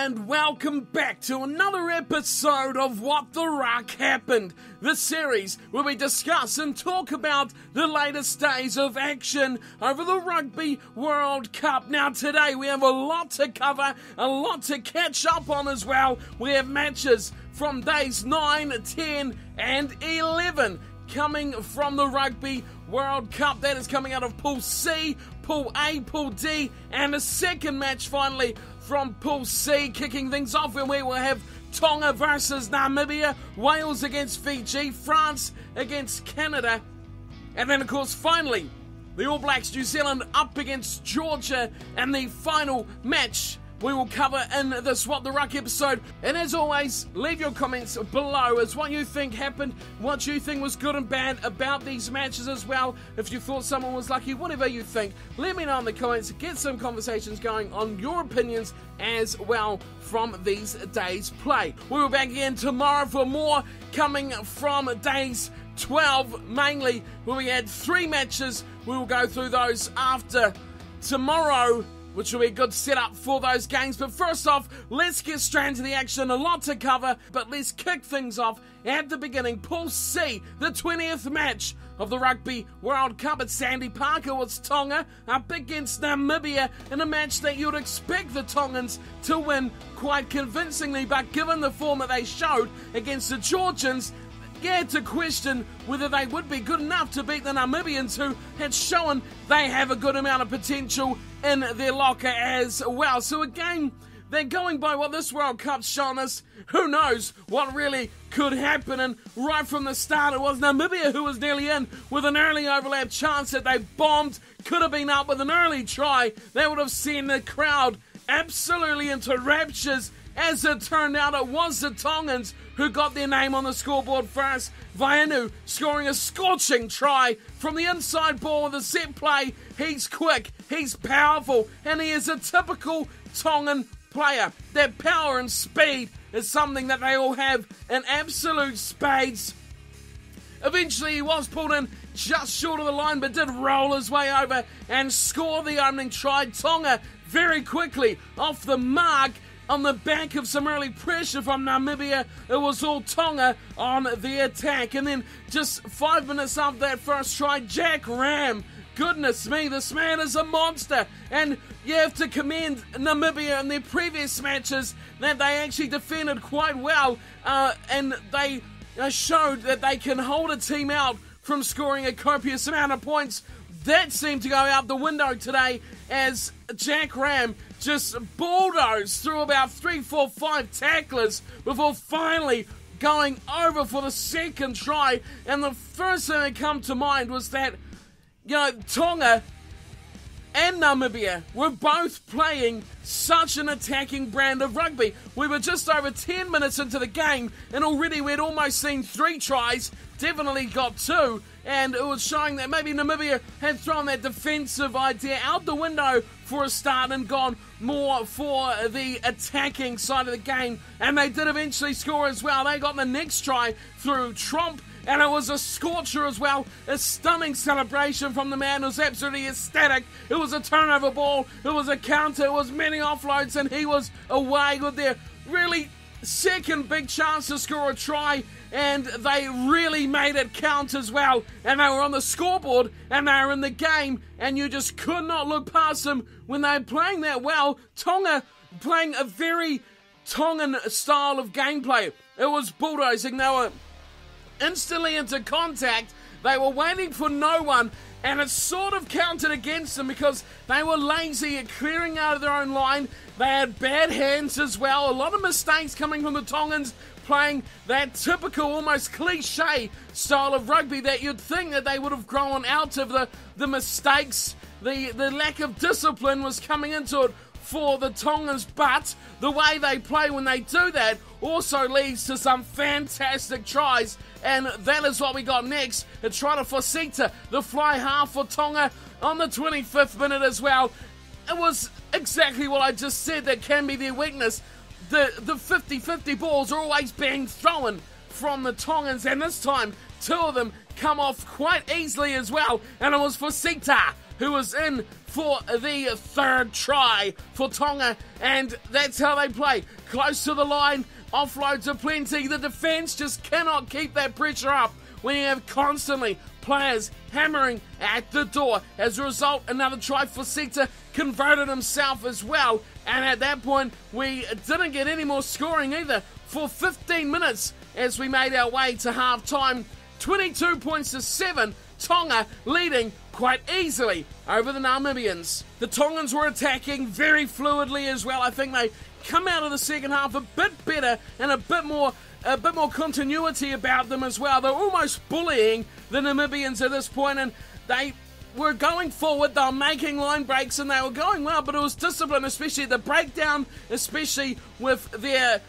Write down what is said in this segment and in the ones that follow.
And welcome back to another episode of What the Ruck Happened, the series where we discuss and talk about the latest days of action over the Rugby World Cup. Now today we have a lot to cover, a lot to catch up on as well. We have matches from days 9, 10 and 11 coming from the Rugby World Cup. That is coming out of Pool C, Pool A, Pool D, and a second match finally from Pool C, kicking things off where we will have Tonga versus Namibia, Wales against Fiji, France against Canada, and then of course finally the All Blacks New Zealand up against Georgia, and the final match we will cover in this What the Ruck episode. And as always, leave your comments below as what you think happened, what you think was good and bad about these matches as well. If you thought someone was lucky, whatever you think, let me know in the comments. Get some conversations going on your opinions as well from these days' play. We'll be back again tomorrow for more coming from days 12 mainly, where we had 3 matches. We will go through those after tomorrow, which will be a good setup for those games. But first off, let's get straight into the action. A lot to cover, but let's kick things off at the beginning. Pool C, the 20th match of the Rugby World Cup at Sandy Park. It was Tonga up against Namibia in a match that you'd expect the Tongans to win quite convincingly, but given the form that they showed against the Georgians, you had to question whether they would be good enough to beat the Namibians, who had shown they have a good amount of potential in their locker as well. So again, they're going by what this World Cup's shown us. Who knows what really could happen? And right from the start, it was Namibia who was nearly in with an early overlap chance that they bombed. Could have been up with an early try. They would have seen the crowd absolutely into raptures. As it turned out, it was the Tongans who got their name on the scoreboard first. Vainu scoring a scorching try from the inside ball with a set play. He's quick, he's powerful, and he is a typical Tongan player. That power and speed is something that they all have in absolute spades. Eventually he was pulled in just short of the line, but did roll his way over and score the opening try. Tonga very quickly off the mark. On the back of some early pressure from Namibia, it was all Tonga on the attack. And then just 5 minutes after that first try, Jack Ram. Goodness me, this man is a monster. And you have to commend Namibia in their previous matches that they actually defended quite well. And they showed that they can hold a team out from scoring a copious amount of points. That seemed to go out the window today as Jack Ram just bulldozed through about 3, 4, 5 tacklers before finally going over for the second try. And the first thing that came to mind was that, Tonga and Namibia were both playing such an attacking brand of rugby. We were just over 10 minutes into the game and already we'd almost seen 3 tries, definitely got 2, and it was showing that maybe Namibia had thrown that defensive idea out the window for a start and gone more for the attacking side of the game, and they did eventually score as well. They got the next try through Trump, and it was a scorcher as well. A stunning celebration from the man who was absolutely ecstatic. It was a turnover ball, it was a counter, it was many offloads, and he was away with their really second big chance to score a try, and they really made it count as well. And they were on the scoreboard, and they were in the game, and you just could not look past them when they were playing that well. Tonga playing a very Tongan style of gameplay. It was bulldozing. They were instantly into contact. They were waiting for no one, and it sort of counted against them because they were lazy at clearing out of their own line. They had bad hands as well. A lot of mistakes coming from the Tongans, playing that typical, almost cliche style of rugby that you'd think that they would have grown out of. The mistakes, the lack of discipline was coming into it for the Tongans, but the way they play when they do that also leads to some fantastic tries, and that is what we got next. A try to Fosita, the fly half for Tonga on the 25th minute as well. It was exactly what I just said that can be their weakness. The 50-50 balls are always being thrown from the Tongans, and this time 2 of them come off quite easily as well, and it was Fosita who was in for the third try for Tonga, and that's how they play. Close to the line, offloads aplenty. The defence just cannot keep that pressure up when you have constantly players hammering at the door. As a result, another try for Seta, converted himself as well, and at that point we didn't get any more scoring either for 15 minutes as we made our way to half-time. 22 points to 7, Tonga leading quite easily over the Namibians. The Tongans were attacking very fluidly as well. I think they come out of the second half a bit better and a bit more continuity about them as well. They're almost bullying the Namibians at this point, and they were going forward. They were making line breaks and they were going well, but it was discipline, especially the breakdown, especially with their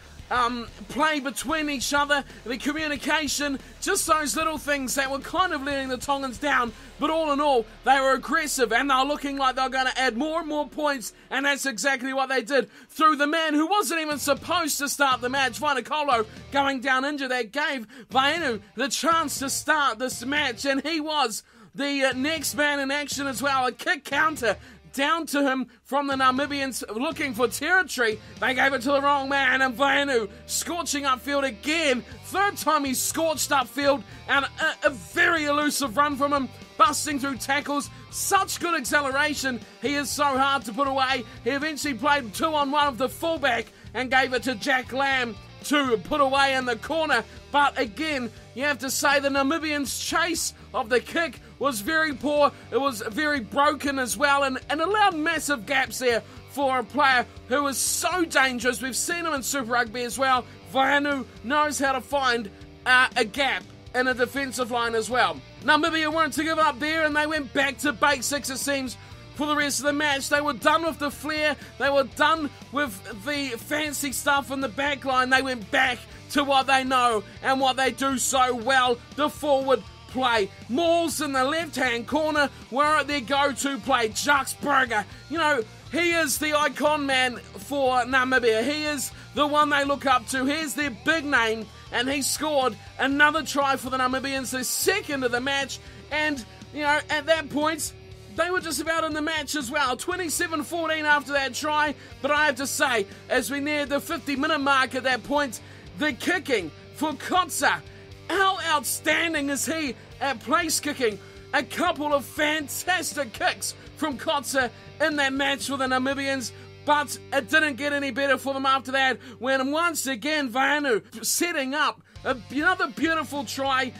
play between each other, the communication, just those little things that were kind of letting the Tongans down. But all in all, they were aggressive and they were looking like they were going to add more and more points, and that's exactly what they did through the man who wasn't even supposed to start the match. Vainakolo going down injured. That gave Vainu the chance to start this match, and he was the next man in action as well. A kick counter down to him from the Namibians looking for territory. They gave it to the wrong man, and Vainu scorching upfield again. Third time he's scorched upfield, and a very elusive run from him, busting through tackles. Such good acceleration. He is so hard to put away. He eventually played 2-on-1 of the fullback and gave it to Jack Lamb to put away in the corner. But again, you have to say the Namibians' chase of the kick was very poor. It was very broken as well, and allowed massive gaps there for a player who is so dangerous. We've seen him in Super Rugby as well. Vainu knows how to find a gap in a defensive line as well. Namibia weren't to give up there, and they went back to basics, it seems, for the rest of the match. They were done with the flair. They were done with the fancy stuff in the back line. They went back to what they know and what they do so well, the forward play. Mauls in the left-hand corner were their go-to play. Jacques Burger, you know, he is the icon man for Namibia. He is the one they look up to. Here's their big name, and he scored another try for the Namibians, the second of the match, and, you know, at that point, they were just about in the match as well. 27-14 after that try, but I have to say, as we neared the 50-minute mark at that point, the kicking for Kotsa, how outstanding is he at place kicking? A couple of fantastic kicks from Kotsa in that match for the Namibians, but it didn't get any better for them after that, when once again Vainu setting up another beautiful try,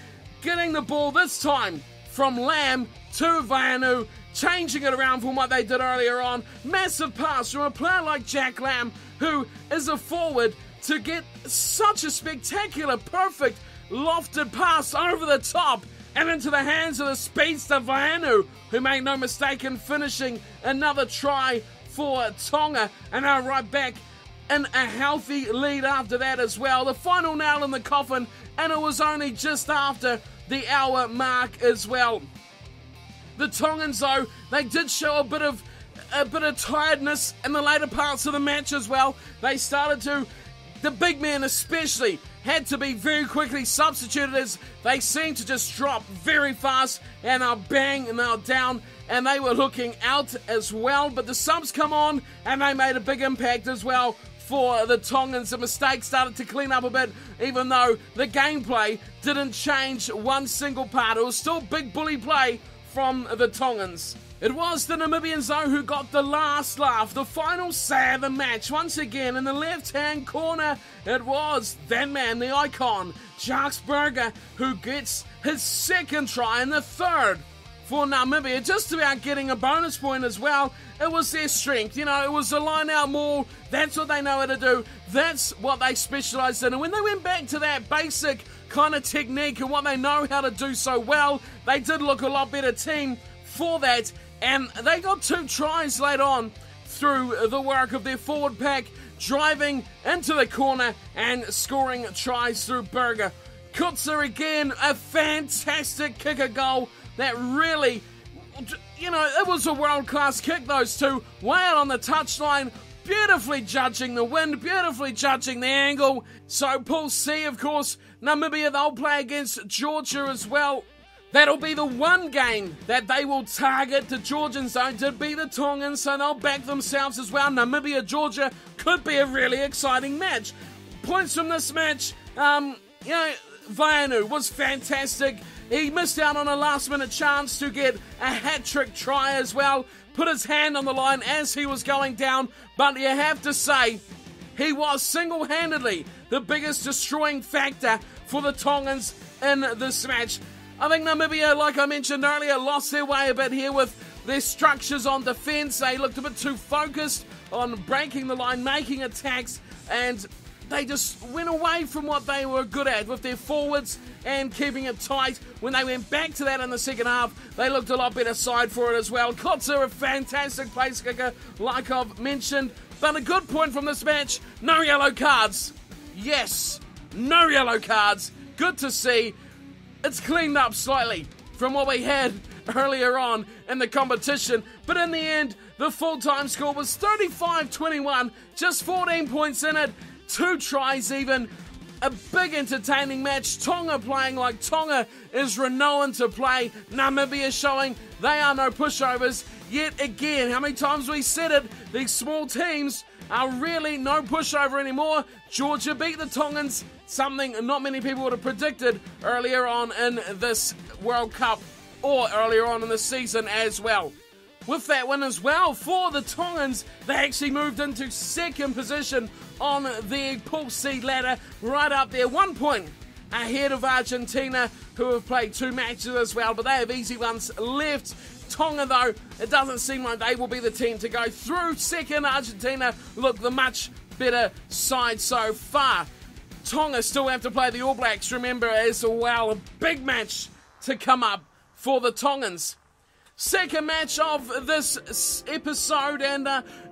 getting the ball this time from Lamb to Vainu, changing it around from what they did earlier on. Massive pass from a player like Jack Lamb, who is a forward, to get such a spectacular, perfect, lofted pass over the top and into the hands of the speedster Vainu, who made no mistake in finishing another try for Tonga, and are right back in a healthy lead after that as well. The final nail in the coffin, and it was only just after the hour mark as well. The Tongans, though, they did show a bit of tiredness in the later parts of the match as well. They started to, the big men especially, had to be very quickly substituted, as they seemed to just drop very fast, and now bang, and now down, and they were looking out as well. But the subs come on, and they made a big impact as well for the Tongans. The mistakes started to clean up a bit, even though the gameplay didn't change one single part. It was still big bully play from the Tongans. It was the Namibians, though, who got the last laugh, the final say of the match. Once again, in the left-hand corner, it was that man, the icon, Jacques Burger, who gets his second try and the third for Namibia, just about getting a bonus point as well. It was their strength, you know, it was the line-out maul. That's what they know how to do. That's what they specialised in. And when they went back to that basic kind of technique and what they know how to do so well, they did look a lot better team for that. And they got 2 tries late on through the work of their forward pack, driving into the corner and scoring tries through Burger. Kutzer again, a fantastic kicker goal that really, you know, it was a world-class kick, those two, way out on the touchline, beautifully judging the wind, beautifully judging the angle. So Pool C, of course, Namibia, they'll play against Georgia as well. That'll be the one game that they will target the Georgian zone to be the Tongans, so they'll back themselves as well. Namibia-Georgia could be a really exciting match. Points from this match, Vainu was fantastic. He missed out on a last-minute chance to get a hat-trick try as well. Put his hand on the line as he was going down, but you have to say, he was single-handedly the biggest destroying factor for the Tongans in this match. I think Namibia, like I mentioned earlier, lost their way a bit here with their structures on defence. They looked a bit too focused on breaking the line, making attacks, and they just went away from what they were good at with their forwards and keeping it tight. When they went back to that in the second half, they looked a lot better side for it as well. Kotzer, a fantastic place kicker, like I've mentioned. But a good point from this match, no yellow cards. Yes, no yellow cards. Good to see. It's cleaned up slightly from what we had earlier on in the competition. But in the end, the full-time score was 35-21. Just 14 points in it. 2 tries even. A big entertaining match. Tonga playing like Tonga is renowned to play. Namibia showing they are no pushovers. Yet again, how many times we said it, these small teams are really no pushover anymore. Georgia beat the Tongans, something not many people would have predicted earlier on in this World Cup or earlier on in the season as well. With that win as well for the Tongans, they actually moved into second position on the Pool C ladder, right up there, 1 point ahead of Argentina, who have played 2 matches as well, but they have easy ones left. Tonga, though, it doesn't seem like they will be the team to go through. Second, Argentina look the much better side so far. Tonga still have to play the All Blacks, remember, as well. A big match to come up for the Tongans. Second match of this episode, and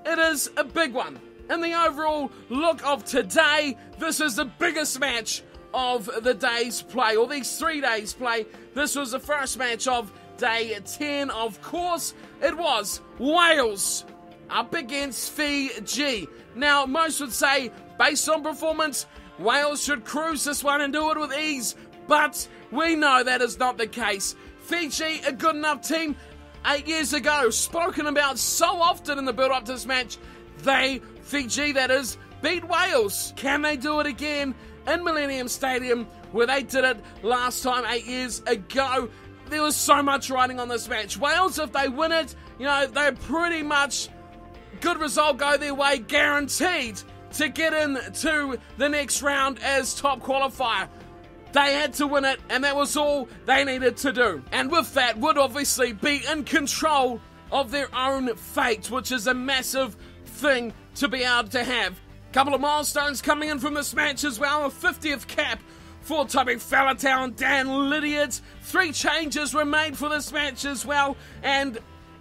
it is a big one. In the overall look of today, this is the biggest match of the day's play, or these 3 days' play. This was the first match of Day 10, of course. It was Wales up against Fiji. Now, most would say, based on performance, Wales should cruise this one and do it with ease. But we know that is not the case. Fiji, a good enough team. 8 years ago, spoken about so often in the build-up to this match. Fiji that is, beat Wales. Can they do it again in Millennium Stadium where they did it last time 8 years ago? There was so much riding on this match. Wales, if they win it, they're pretty much good result, go their way, guaranteed to get into the next round as top qualifier. They had to win it, and that was all they needed to do. And with that, would obviously be in control of their own fate, which is a massive thing to be able to have. Couple of milestones coming in from this match as well. A 50th cap for Toby Faletau and Dan Lydiard. 3 changes were made for this match as well, and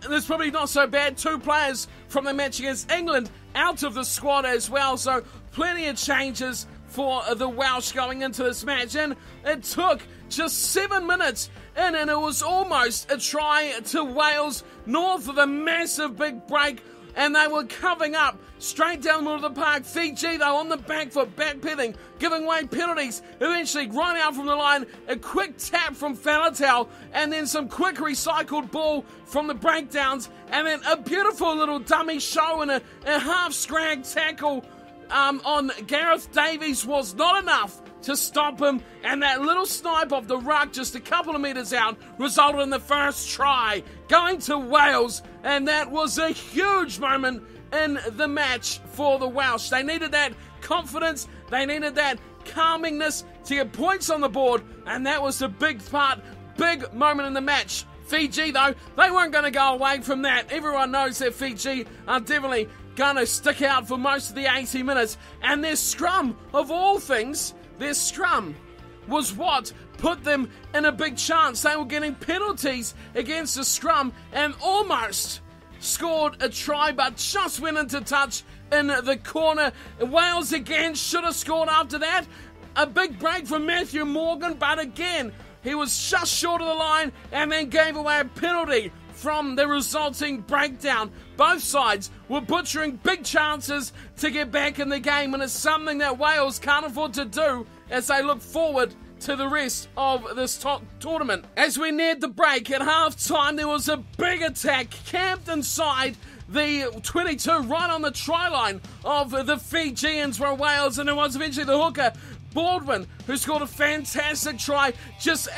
there's probably not so bad. 2 players from the match against England out of the squad as well, so plenty of changes for the Welsh going into this match. And it took just 7 minutes in, and it was almost a try to Wales north of a massive big break, and they were covering up straight down the middle of the park. Fiji, though, on the back foot, backpedaling, giving away penalties, eventually run out from the line, a quick tap from Faletau, and then some quick recycled ball from the breakdowns, and then a beautiful little dummy show and a half-scrag tackle on Gareth Davies was not enough to stop him, and that little snipe of the Ruck just a couple of metres out resulted in the first try going to Wales, and that was a huge moment in the match for the Welsh. They needed that confidence, they needed that calmingness to get points on the board, and that was the big moment in the match. Fiji, though, they weren't going to go away from that. Everyone knows that Fiji are definitely going to stick out for most of the 80 minutes, and their scrum, of all things, their scrum was what put them in a big chance. They were getting penalties against the scrum and almost scored a try, but just went into touch in the corner. Wales again should have scored after that. A big break from Matthew Morgan, but again, he was just short of the line and then gave away a penalty from the resulting breakdown. Both sides were butchering big chances to get back in the game, and it's something that Wales can't afford to do as they look forward to the rest of this tournament. As we neared the break at half-time, there was a big attack camped inside the 22, right on the try line of the Fijians from Wales, and it was eventually the hooker, Baldwin, who scored a fantastic try, just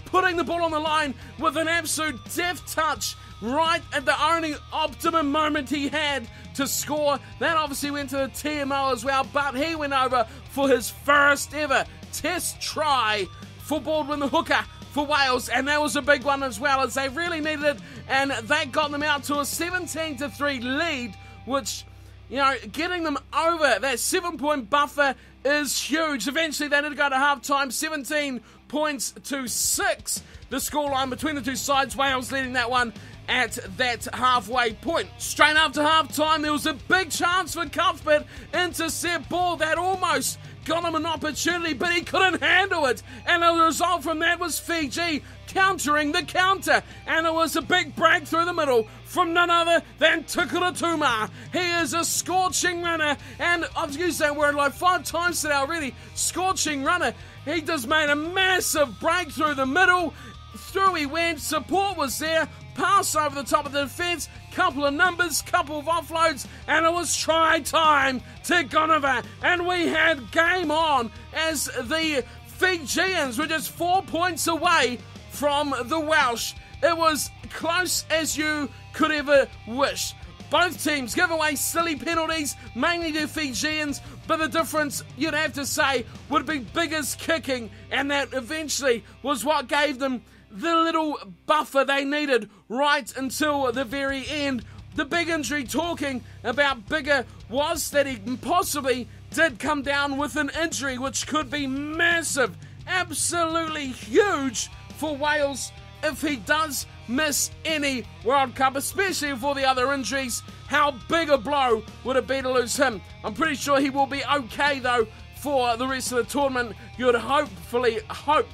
putting the ball on the line with an absolute deft touch right at the only optimum moment he had to score. That obviously went to the TMO as well, but he went over for his first ever test try for Baldwin, the hooker for Wales, and that was a big one as well, as they really needed it, and that got them out to a 17-3 lead, which, you know, getting them over that 7-point buffer is huge. Eventually they did go to half-time, 17 points to 6, the scoreline between the two sides, Wales leading that one at that halfway point. Straight after half-time, there was a big chance for Cuthbert, intercept ball that almost got him an opportunity, but he couldn't handle it, and the result from that was Fiji countering the counter, and it was a big break through the middle from none other than Tukura Tuma. He is a scorching runner, and I've used that word like 5 times today already, scorching runner. He just made a massive break through the middle, through he went, support was there, pass over the top of the defence, couple of numbers, couple of offloads, and it was try time to Gonova, and we had game on as the Fijians were just 4 points away from the Welsh. It was close as you could ever wish. Both teams give away silly penalties, mainly to Fijians, but the difference, you'd have to say, would be Bigger's kicking, and that eventually was what gave them the little buffer they needed right until the very end. The big injury talking about Bigger was that he possibly did come down with an injury, which could be massive, absolutely huge for Wales if he does miss any World Cup, especially for the other injuries. How big a blow would it be to lose him? I'm pretty sure he will be okay though for the rest of the tournament. You would hopefully hope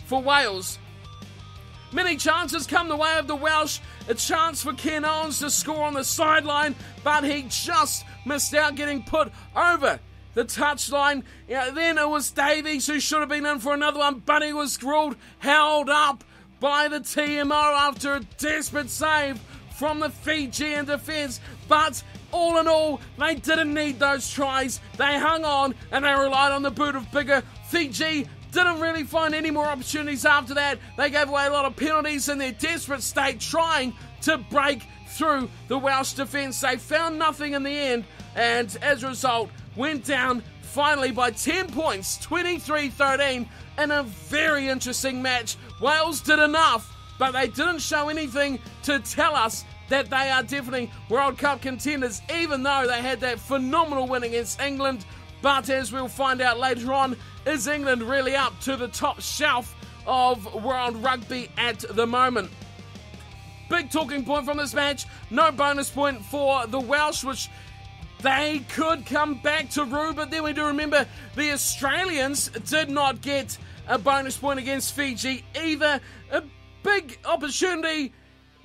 for Wales. Many chances come the way of the Welsh. A chance for Ken Owens to score on the sideline, but he just missed out, getting put over the touchline. Then it was Davies who should have been in for another one, but he was held up by the TMO after a desperate save from the Fijian defence. But all in all, they didn't need those tries. They hung on and they relied on the boot of Bigger. Fiji didn't really find any more opportunities after that. They gave away a lot of penalties in their desperate state, trying to break through the Welsh defence. They found nothing in the end, and as a result, went down finally by 10 points, 23-13, in a very interesting match. Wales did enough, but they didn't show anything to tell us that they are definitely World Cup contenders, even though they had that phenomenal win against England. But as we'll find out later on, is England really up to the top shelf of world rugby at the moment? Big talking point from this match, no bonus point for the Welsh, which they could come back to rue, but then we do remember the Australians did not get a bonus point against Fiji either. A big opportunity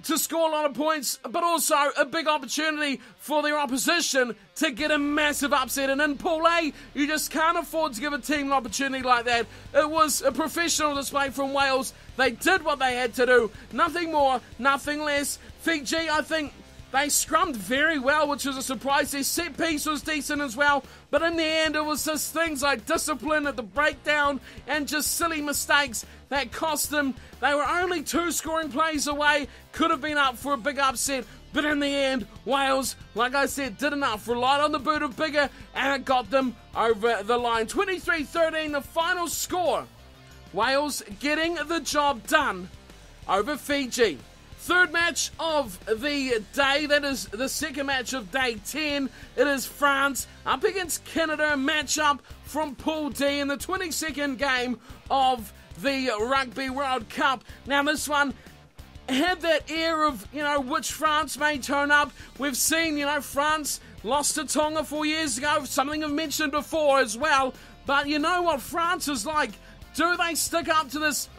to score a lot of points, but also a big opportunity for their opposition to get a massive upset. And in Pool A, you just can't afford to give a team an opportunity like that. It was a professional display from Wales. They did what they had to do. Nothing more, nothing less. Fiji, I think, they scrummed very well, which was a surprise. Their set piece was decent as well, but in the end it was just things like discipline at the breakdown and just silly mistakes that cost them. They were only 2 scoring plays away, could have been up for a big upset, but in the end, Wales, like I said, did enough, relied on the boot of Bigger, and it got them over the line. 23-13, the final score. Wales getting the job done over Fiji. Third match of the day, that is the second match of day 10. It is France up against Canada, a matchup from Pool D in the 22nd game of the Rugby World Cup. Now this one had that air of, which France may turn up. We've seen, France lost to Tonga 4 years ago, something I've mentioned before as well. But you know what France is like. Do they stick up to this,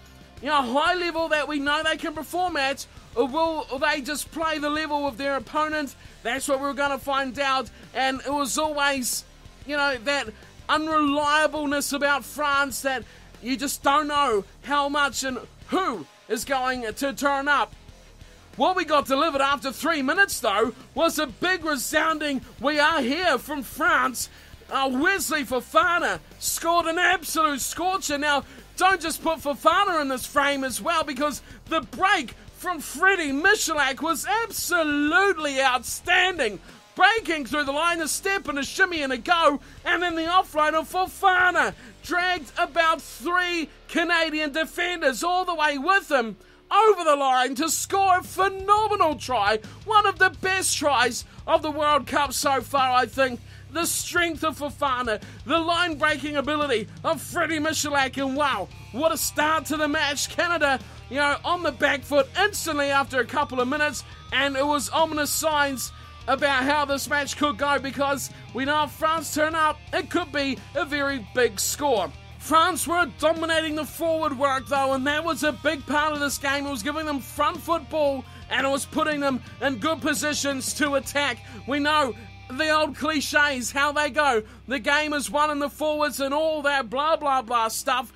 high level that we know they can perform at? Or will they just play the level of their opponent? That's what we're going to find out. And it was always, that unreliableness about France, that you just don't know how much and who is going to turn up. What we got delivered after 3 minutes, though, was a big resounding "We are here" from France. Wesley Fofana scored an absolute scorcher. Now, don't just put Fofana in this frame as well, because the break from Freddie Michalak was absolutely outstanding. Breaking through the line, a step and a shimmy and a go, and then the offload of Fofana dragged about 3 Canadian defenders all the way with him over the line to score a phenomenal try. One of the best tries of the World Cup so far, I think. The strength of Fofana, the line-breaking ability of Freddie Michalak, and wow, what a start to the match. Canada, on the back foot instantly after a couple of minutes, and it was ominous signs about how this match could go, because we know if France turn up, it could be a very big score. France were dominating the forward work, though, and that was a big part of this game. It was giving them front foot ball, and it was putting them in good positions to attack. We know the old cliches, how they go. The game is won in the forwards and all that blah, blah, blah stuff.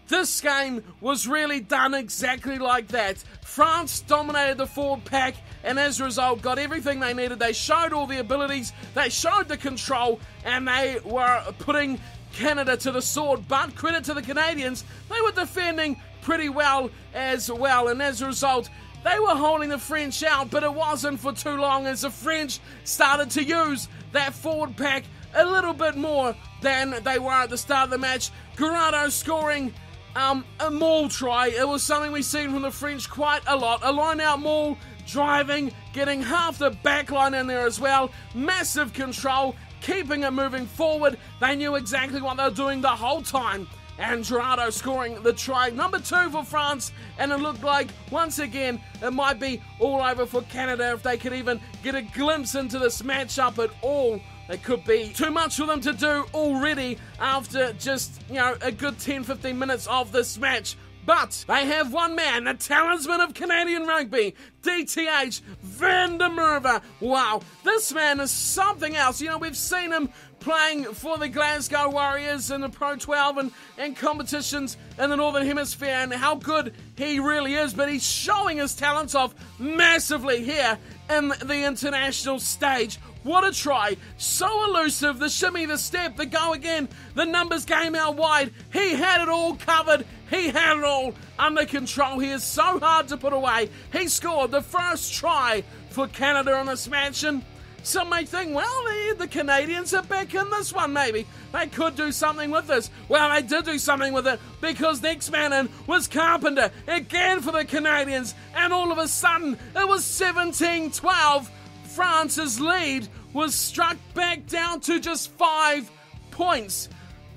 This game was really done exactly like that. France dominated the forward pack, and as a result got everything they needed. They showed all the abilities, they showed the control, and they were putting Canada to the sword. But credit to the Canadians, they were defending pretty well, and as a result they were holding the French out, but it wasn't for too long as the French started to use that forward pack a little bit more than they were at the start of the match. Guirado scoring a maul try. It was something we've seen from the French quite a lot. A line-out maul, driving, getting half the back line in there as well. Massive control, keeping it moving forward. They knew exactly what they were doing the whole time. And Guirado scoring the try number 2 for France, and it looked like, once again, it might be all over for Canada if they could even get a glimpse into this matchup at all. It could be too much for them to do already after just, a good 10-15 minutes of this match. But they have one man, the talisman of Canadian rugby, DTH Van der Merwe. Wow, this man is something else. We've seen him playing for the Glasgow Warriors in the Pro 12 and competitions in the Northern Hemisphere, and how good he really is. But he's showing his talents off massively here in the international stage. What a try. So elusive. The shimmy, the step, the go again. The numbers game out wide. He had it all covered. He had it all under control. He is so hard to put away. He scored the first try for Canada in this match, and some may think, well, the Canadians are back in this one, maybe. They could do something with this. Well, they did do something with it, because next man in was Carpenter, again for the Canadians, and all of a sudden, it was 17-12. France's lead was struck back down to just 5 points.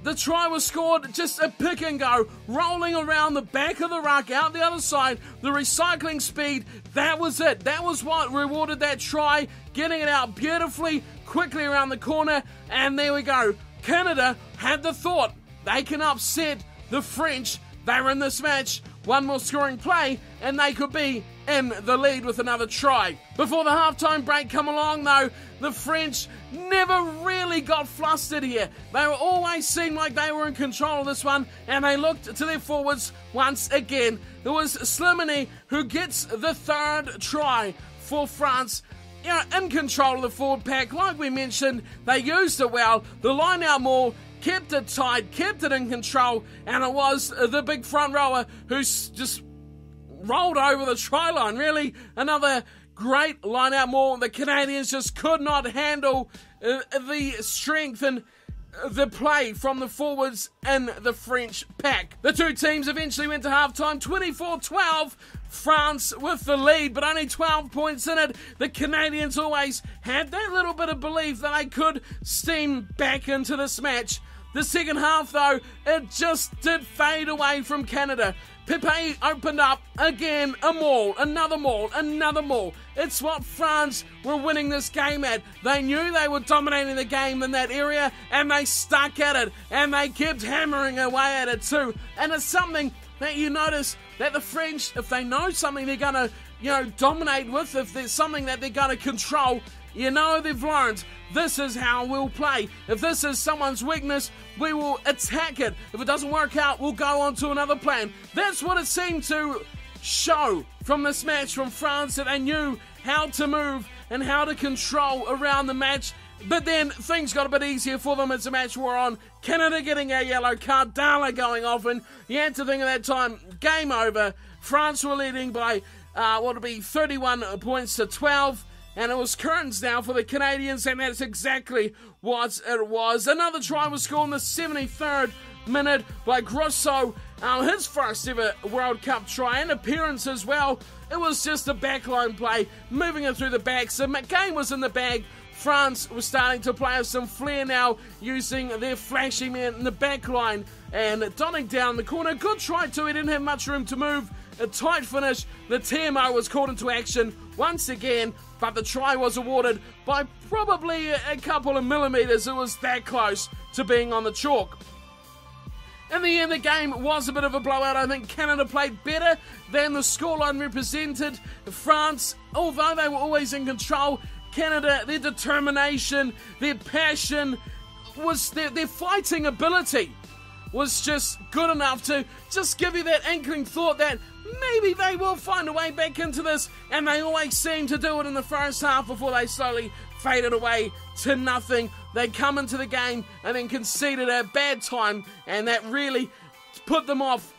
The try was scored, just a pick and go, rolling around the back of the ruck, out the other side, the recycling speed, that was it. That was what rewarded that try, getting it out beautifully, quickly around the corner, and there we go. Canada had the thought, they can upset the French. They were in this match, one more scoring play, and they could be in the lead with another try. Before the halftime break come along, though, the French never really got flustered here. They were always seemed like they were in control of this one, and they looked to their forwards once again. It was Slimani who gets the 3rd try for France. In control of the forward pack, like we mentioned, they used it well. The line-out maul kept it tight, kept it in control, and it was the big front rower who just rolled over the try line. Really, another great line-out maul. The Canadians just could not handle the strength and the play from the forwards in the French pack. The two teams eventually went to halftime 24-12. France with the lead, but only 12 points in it. The Canadians always had that little bit of belief that they could steam back into this match. The second half, though, it just did fade away from Canada. Pepe opened up again, a maul, another maul, another maul. It's what France were winning this game at. They knew they were dominating the game in that area, and they stuck at it, and they kept hammering away at it too. And it's something that you notice that the French, if they know something they're going to, dominate with, if there's something that they're going to control, you know they've learned this is how we'll play. If this is someone's weakness, we will attack it. If it doesn't work out, we'll go on to another plan. That's what it seemed to show from this match from France, that they knew how to move and how to control around the match. But then things got a bit easier for them as the match wore on. Canada getting a yellow card, Dala going off, and you had to think at that time, game over. France were leading by, 31 points to 12. And it was curtains now for the Canadians, and that's exactly what it was. Another try was scored in the 73rd minute by Grosso, his first ever World Cup try and appearance as well. It was just a backline play, moving it through the backs. The game was in the bag. France was starting to play with some flair now, using their flashy men in the backline and donning down the corner. Good try too, he didn't have much room to move. A tight finish. The TMO was called into action once again, but the try was awarded by probably a couple of millimetres. It was that close to being on the chalk. In the end, the game was a bit of a blowout. I think Canada played better than the scoreline represented. France, although they were always in control, Canada, their determination, their passion, was their fighting ability was just good enough to just give you that inkling thought that maybe they will find a way back into this, and they always seem to do it in the first half before they slowly faded away to nothing. They come into the game and then conceded a bad time, and that really put them off.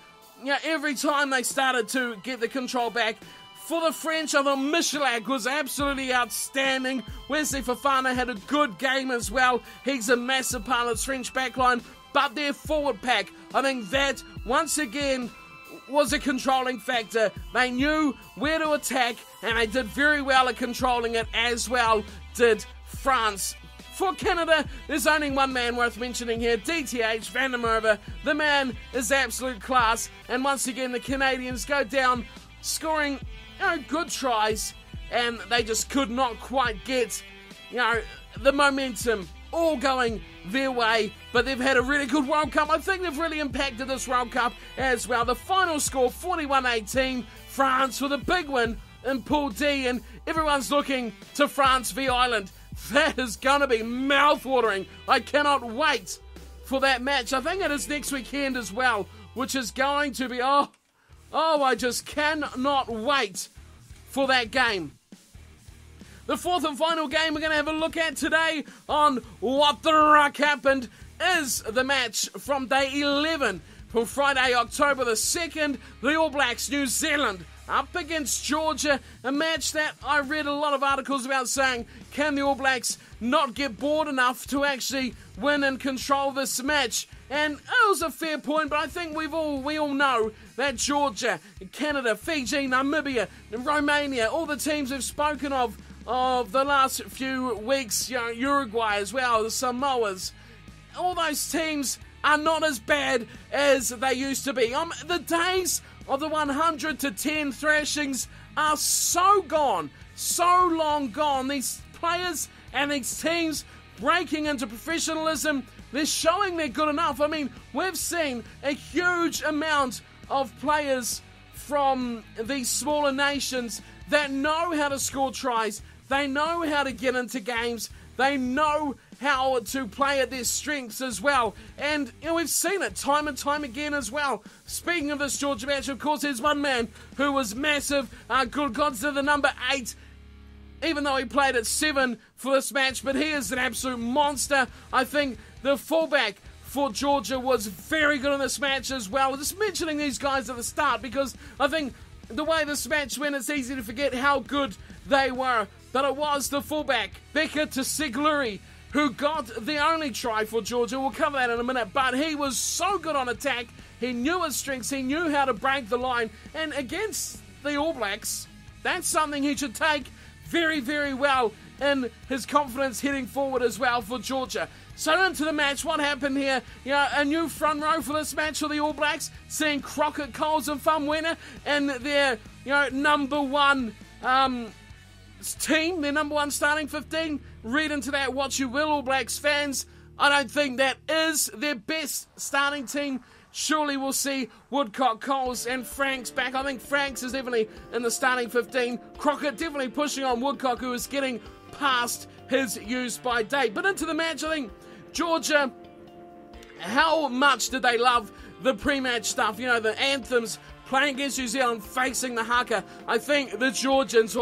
Every time they started to get the control back. For the French, I thought Michalak was absolutely outstanding. Wesley Fofana had a good game as well. He's a massive part of the French backline. But their forward pack, I think that, once again, was a controlling factor. They knew where to attack, and they did very well at controlling it, as well did France. For Canada, there's only one man worth mentioning here, DTH Van der Merwe. The man is absolute class, and once again, the Canadians go down scoring good tries, and they just could not quite get the momentum all going their way, but they've had a really good World Cup. I think they've really impacted this World Cup as well. The final score, 41-18, France with a big win in Pool D, and everyone's looking to France v Ireland. That is going to be mouth-watering. I cannot wait for that match. I think it is next weekend as well, which is going to be, I just cannot wait for that game. The fourth and final game we're going to have a look at today on What the Ruck Happened is the match from day 11 from Friday, October the 2nd. The All Blacks, New Zealand, up against Georgia. A match that I read a lot of articles about saying, can the All Blacks not get bored enough to actually win and control this match? And it was a fair point, but I think we all know that Georgia, Canada, Fiji, Namibia, Romania, all the teams we've spoken of the last few weeks, Uruguay as well, the Samoas, all those teams are not as bad as they used to be. The days of the 100-10 thrashings are so gone, so long gone. These players and these teams breaking into professionalism, they're showing they're good enough. I mean, we've seen a huge amount of players from these smaller nations that know how to score tries. They know how to get into games. They know how to play at their strengths as well. And, we've seen it time and time again as well. Speaking of this Georgia match, of course, there's one man who was massive. Good gods to the number 8, even though he played at 7 for this match. But he is an absolute monster. I think the fullback for Georgia was very good in this match as well. Just mentioning these guys at the start, because I think the way this match went, it's easy to forget how good they were. But it was the fullback, Becca Tsegluri, who got the only try for Georgia. We'll cover that in a minute. But he was so good on attack. He knew his strengths. He knew how to break the line. And against the All Blacks, that's something he should take very, very well in his confidence heading forward as well for Georgia. So into the match, what happened here? A new front row for this match for the All Blacks, seeing Crockett, Coles and Famuina and their number one team, their number one starting 15. Read into that what you will, All Blacks fans. I don't think that is their best starting team. Surely we'll see Woodcock, Coles and Franks back. I think Franks is definitely in the starting 15. Crockett definitely pushing on Woodcock, who is getting past his use-by date. But into the match, I think Georgia, how much did they love the pre-match stuff? You know, the anthems, playing against New Zealand, facing the haka. I think the Georgians,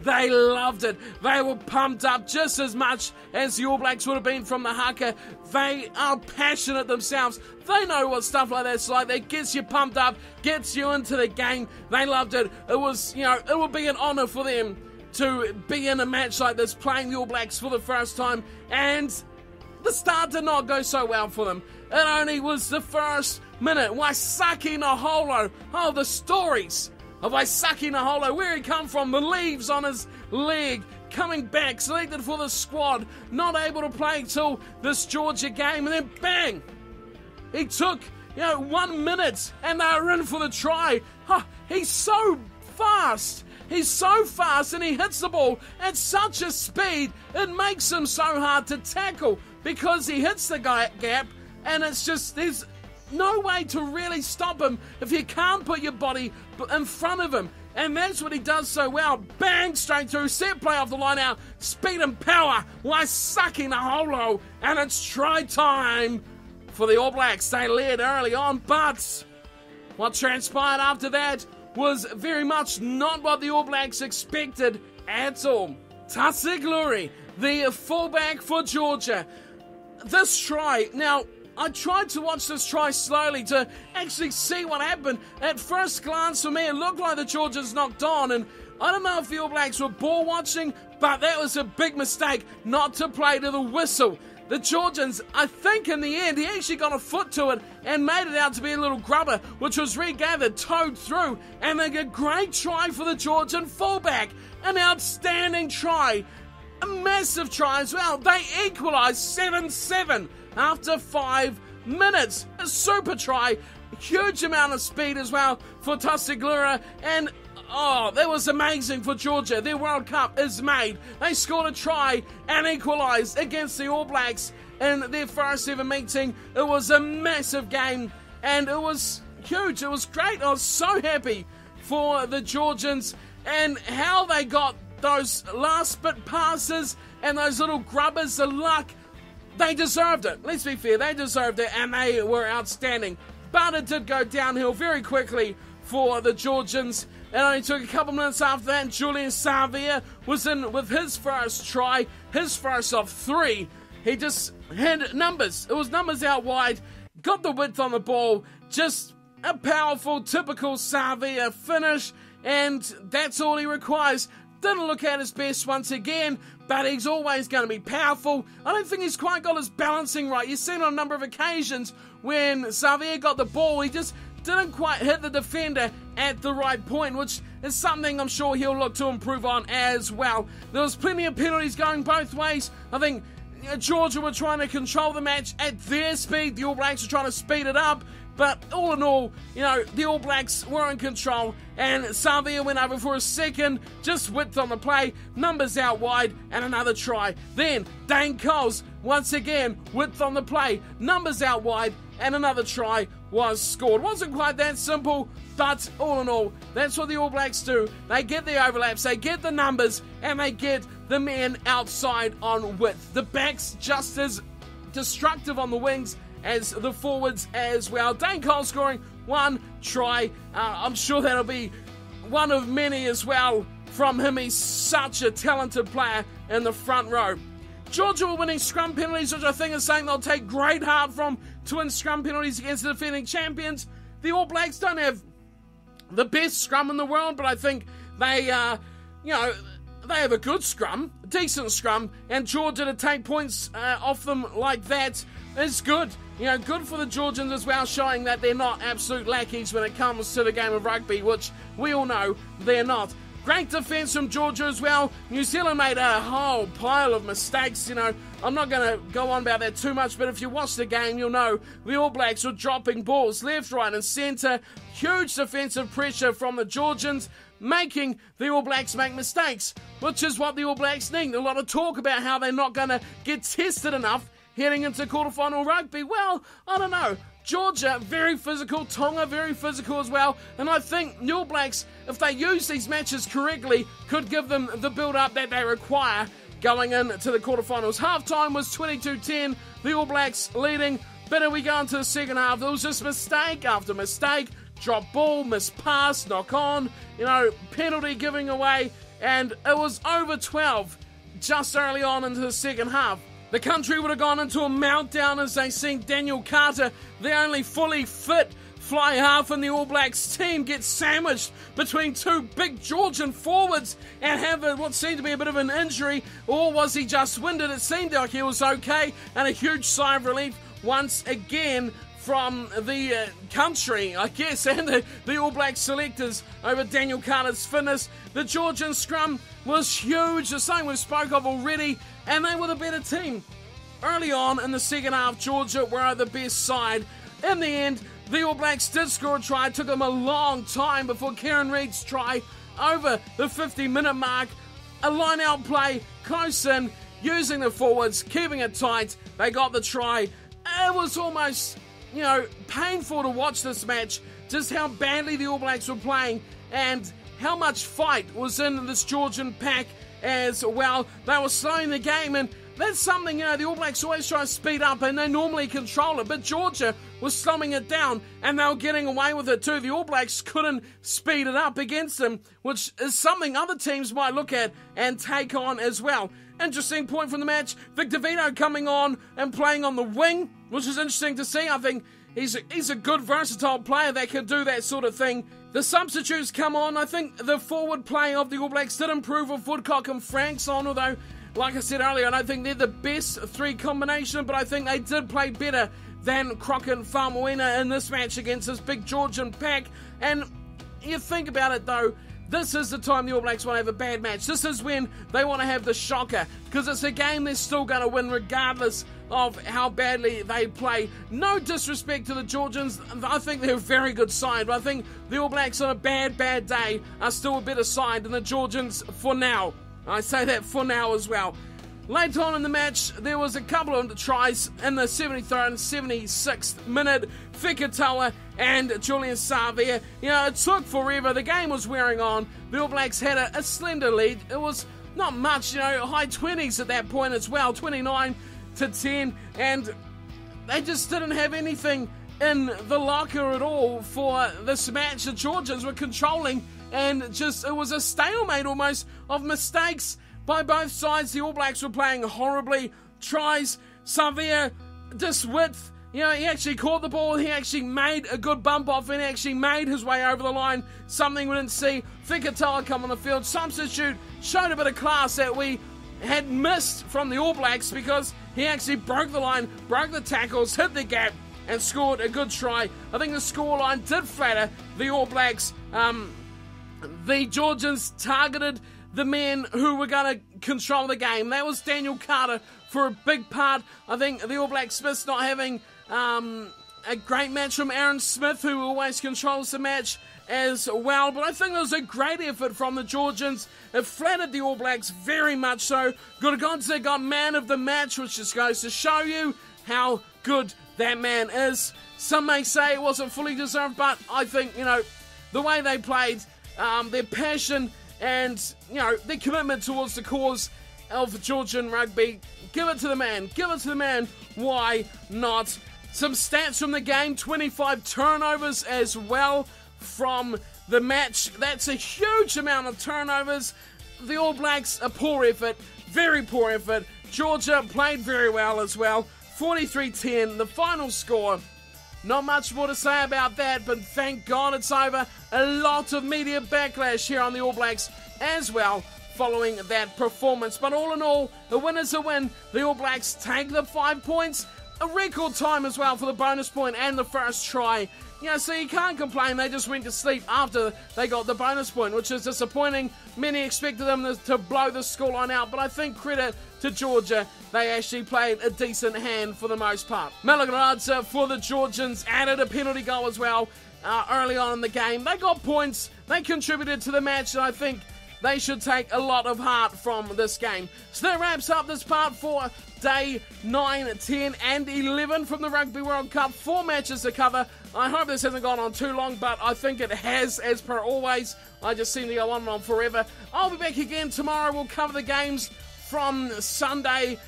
they loved it. They were pumped up just as much as the All Blacks would have been from the haka. They are passionate themselves. They know what stuff like that's like. That gets you pumped up, gets you into the game. They loved it. It was, it would be an honour for them to be in a match like this, playing the All Blacks for the first time. And the start did not go so well for them. It only was the first minute. Waisake Naholo. Oh, the stories of Waisake Naholo. Where he come from, the leaves on his leg, coming back, selected for the squad, not able to play till this Georgia game, and then bang! He took, 1 minute, and they were in for the try. He's so fast. He's so fast, and he hits the ball at such a speed, it makes him so hard to tackle because he hits the gap, and it's just, there's no way to really stop him if you can't put your body in front of him. And that's what he does so well. Bang, straight through, set play off the line out, speed and power, Waisake Naholo, and it's try time for the All Blacks. They led early on, but what transpired after that was very much not what the All Blacks expected at all. Tasiguri, the fullback for Georgia. This try, now, I tried to watch this try slowly to actually see what happened. At first glance for me, it looked like the Georgians knocked on, and I don't know if the All Blacks were ball watching, but that was a big mistake not to play to the whistle. The Georgians, I think in the end, he actually got a foot to it and made it out to be a little grubber, which was regathered, towed through, and a great try for the Georgian fullback. An outstanding try. A massive try as well. They equalised 7-7 after 5 minutes. A super try. A huge amount of speed as well for Tasiguri, and that was amazing for Georgia. Their World Cup is made. They scored a try and equalised against the All Blacks in their first ever meeting. It was a massive game, and it was huge. It was great. I was so happy for the Georgians and how they got those last bit passes and those little grubbers, the luck. They deserved it. Let's be fair. They deserved it, and they were outstanding. But it did go downhill very quickly for the Georgians. It only took a couple minutes after that, and Julian Savea was in with his first try, his first of 3. He just had numbers. It was numbers out wide, got the width on the ball, just a powerful, typical Savea finish, and that's all he requires. Didn't look at his best once again, but he's always going to be powerful. I don't think he's quite got his balancing right. You've seen on a number of occasions when Savea got the ball, he just didn't quite hit the defender at the right point, which is something I'm sure he'll look to improve on as well. There was plenty of penalties going both ways. I think Georgia were trying to control the match at their speed. The All Blacks were trying to speed it up. But all in all, the All Blacks were in control, and Savea went over for a second, just width on the play, numbers out wide, and another try. Then Dane Coles, once again, width on the play, numbers out wide, and another try was scored. Wasn't quite that simple, but all in all, that's what the All Blacks do. They get the overlaps, they get the numbers, and they get the men outside on width. The backs just as destructive on the wings as the forwards as well. Dane Cole scoring 1 try. I'm sure that'll be one of many as well from him. He's such a talented player in the front row. Georgia were winning scrum penalties, which I think is something they'll take great heart from, to win scrum penalties against the defending champions. The All Blacks don't have the best scrum in the world, but I think they, they have a good scrum, a decent scrum, and Georgia to take points off them like that is good. Good for the Georgians as well, showing that they're not absolute lackeys when it comes to the game of rugby, which we all know they're not. Great defence from Georgia as well. New Zealand made a whole pile of mistakes. I'm not going to go on about that too much, but if you watch the game, you'll know the All Blacks were dropping balls left, right and centre. Huge defensive pressure from the Georgians, making the All Blacks make mistakes, which is what the All Blacks need. A lot of talk about how they're not going to get tested enough heading into quarterfinal rugby. Well, I don't know. Georgia, very physical. Tonga, very physical as well. And I think the All Blacks, if they use these matches correctly, could give them the build-up that they require going into the quarterfinals. Halftime was 22-10, the All Blacks leading. But then we go into the second half. There was just mistake after mistake. Drop ball, miss pass, knock on, penalty giving away. And it was over 12 just early on into the second half. The country would have gone into a meltdown as they seen Daniel Carter, the only fully fit fly half in the All Blacks team, get sandwiched between two big Georgian forwards and have what seemed to be a bit of an injury. Or was he just winded? It seemed like he was okay, and a huge sigh of relief once again from the country, I guess, and the All Black selectors over Daniel Carter's fitness. The Georgian scrum was huge, the same we spoke of already, and they were the better team. Early on in the second half, Georgia were the best side. In the end, the All Blacks did score a try. It took them a long time before Kieran Reid's try over the 50-minute mark. A line-out play, close in, using the forwards, keeping it tight. They got the try. It was almost, painful to watch this match, just how badly the All Blacks were playing and how much fight was in this Georgian pack as well. They were slowing the game, and that's something, the All Blacks always try to speed up, and they normally control it, but Georgia was slowing it down, and they were getting away with it too. The All Blacks couldn't speed it up against them, which is something other teams might look at and take on as well. Interesting point from the match, Victor Vito coming on and playing on the wing, which is interesting to see. I think he's a good, versatile player that can do that sort of thing. The substitutes come on. I think the forward play of the All Blacks did improve with Woodcock and Franks on, although, like I said earlier, I don't think they're the best three combination, but I think they did play better than Crockett and Faumuina in this match against this big Georgian pack. And you think about it though, this is the time the All Blacks want to have a bad match. This is when they want to have the shocker, because it's a game they're still going to win regardless of how badly they play. No disrespect to the Georgians, I think they're a very good side, but I think the All Blacks on a bad day are still a better side than the Georgians for now. I say that for now as well. Later on in the match, there was a couple of tries in the 73rd and 76th minute. Fikatawa and Julian Savia. It took forever. The game was wearing on. The All Blacks had a slender lead. It was not much, high 20s at that point as well, 29-10, and they just didn't have anything in the locker at all for this match. The Georgians were controlling, and it was a stalemate almost of mistakes by both sides. The All Blacks were playing horribly. Tries, Savia, just width. He actually caught the ball. He actually made a good bump off and actually made his way over the line. Something we didn't see. Fikatawa come on the field. Substitute showed a bit of class that we had missed from the All Blacks, because he actually broke the line, broke the tackles, hit the gap, and scored a good try. I think the scoreline did flatter the All Blacks. The Georgians targeted the men who were going to control the game. That was Daniel Carter for a big part. I think the All Black Smiths not having a great match from Aaron Smith, who always controls the match as well. But I think it was a great effort from the Georgians. It flattered the All Blacks very much so. Gurgonze got man of the match, which just goes to show you how good that man is. Some may say it wasn't fully deserved, but I think, the way they played, their passion and, their commitment towards the cause of Georgian rugby, give it to the man. Give it to the man. Why not? Some stats from the game, 25 turnovers as well from the match. That's a huge amount of turnovers. The All Blacks, a poor effort, very poor effort. Georgia played very well as well. 43-10, the final score. Not much more to say about that, but thank God it's over. A lot of media backlash here on the All Blacks as well following that performance. But all in all, the win is a win. The All Blacks take the 5 points. A record time as well for the bonus point and the first try. So you can't complain. They just went to sleep after they got the bonus point, which is disappointing. Many expected them to blow the scoreline out, but I think credit to Georgia. They actually played a decent hand for the most part. Malagradze for the Georgians added a penalty goal as well early on in the game. They got points. They contributed to the match, and I think they should take a lot of heart from this game. So that wraps up this part for day 9, 10, and 11 from the Rugby World Cup. 4 matches to cover. I hope this hasn't gone on too long, but I think it has, as per always. I just seem to go on and on forever. I'll be back again tomorrow. We'll cover the games from Sunday,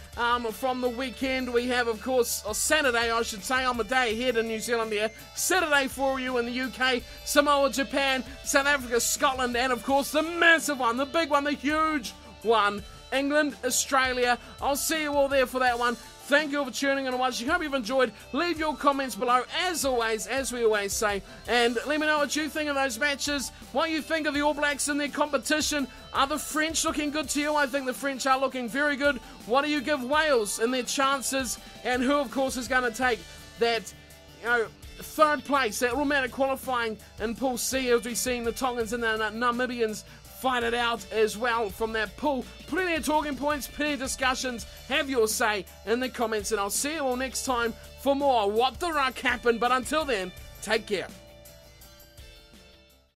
from the weekend. We have, of course, or Saturday, I should say. I'm a day ahead in New Zealand here. Saturday for you in the UK, Samoa, Japan, South Africa, Scotland, and, of course, the massive one, the big one, the huge one, England, Australia. I'll see you all there for that one. Thank you for tuning in and watching. Hope you've enjoyed. Leave your comments below, as always, as we always say. And let me know what you think of those matches, what you think of the All Blacks in their competition. Are the French looking good to you? I think the French are looking very good. What do you give Wales in their chances? And who, of course, is going to take that, third place, that automatic qualifying in Pool C, as we've seen the Tongans and the Namibians fight it out as well from that pool. Plenty of talking points, plenty of discussions. Have your say in the comments, and I'll see you all next time for more What the Ruck Happened. But until then, take care.